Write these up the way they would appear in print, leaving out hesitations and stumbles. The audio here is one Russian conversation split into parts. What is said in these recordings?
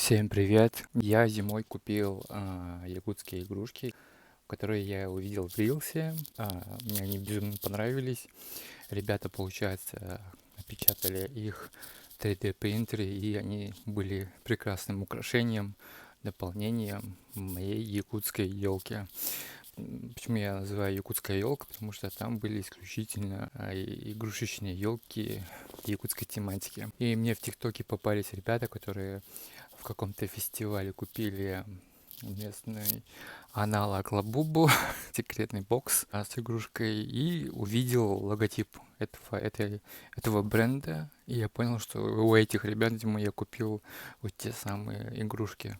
Всем привет! Я зимой купил якутские игрушки, которые я увидел в Рилсе. Мне они безумно понравились. Ребята, получается, напечатали их в 3D принтере, и они были прекрасным украшением, дополнением моей якутской елки. Почему я называю якутская елка? Потому что там были исключительно игрушечные елки якутской тематики. И мне в ТикТоке попались ребята, которые в каком-то фестивале купили местный аналог Лабубу, секретный бокс с игрушкой, и увидел логотип этого бренда, и я понял, что у этих ребят, видимо, я купил вот те самые игрушки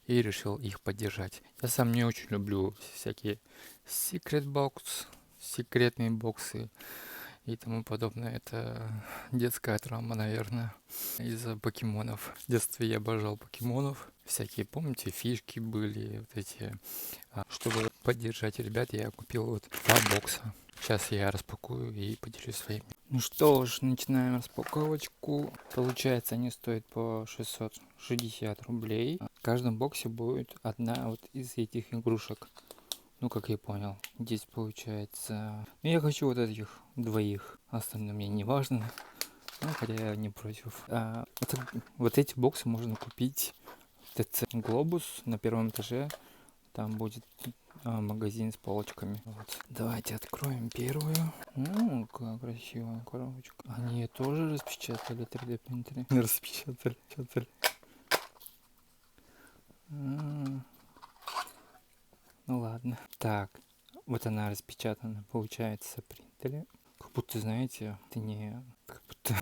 и решил их поддержать. Я сам не очень люблю всякие секрет бокс, секретные боксы и тому подобное. Это детская травма, наверное, из-за покемонов. В детстве я обожал покемонов. Всякие, помните, фишки были, вот эти. Чтобы поддержать ребят, я купил вот 2 бокса. Сейчас я распакую и поделюсь своими. Ну что ж, начинаем распаковочку. Получается, они стоят по 660 рублей. В каждом боксе будет одна вот из этих игрушек. Ну, как я понял, здесь получается... Ну, я хочу вот этих двоих. Остальное мне не важно. Ну, хотя я не против. Вот эти боксы можно купить в ТЦ Глобус на первом этаже. Там будет магазин с полочками. Вот. Давайте откроем первую. Ну, какая красивая коробочка. Они ее тоже распечатали 3D принтере. Распечатали. Ну ладно. Так, вот она распечатана, получается, в принтере. Как будто, знаете, это не... Как будто...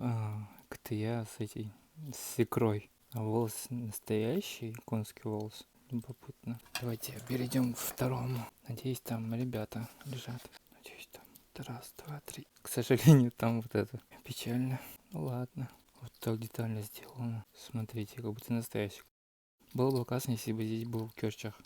как-то я с икрой. А волос настоящий, конский волос. Любопытно. Давайте перейдем к второму. Надеюсь, там ребята лежат. Надеюсь, там раз, два, три. К сожалению, там вот это печально. Ну ладно. Вот так детально сделано. Смотрите, как будто настоящий. Было бы классно, если бы здесь был в Керчах.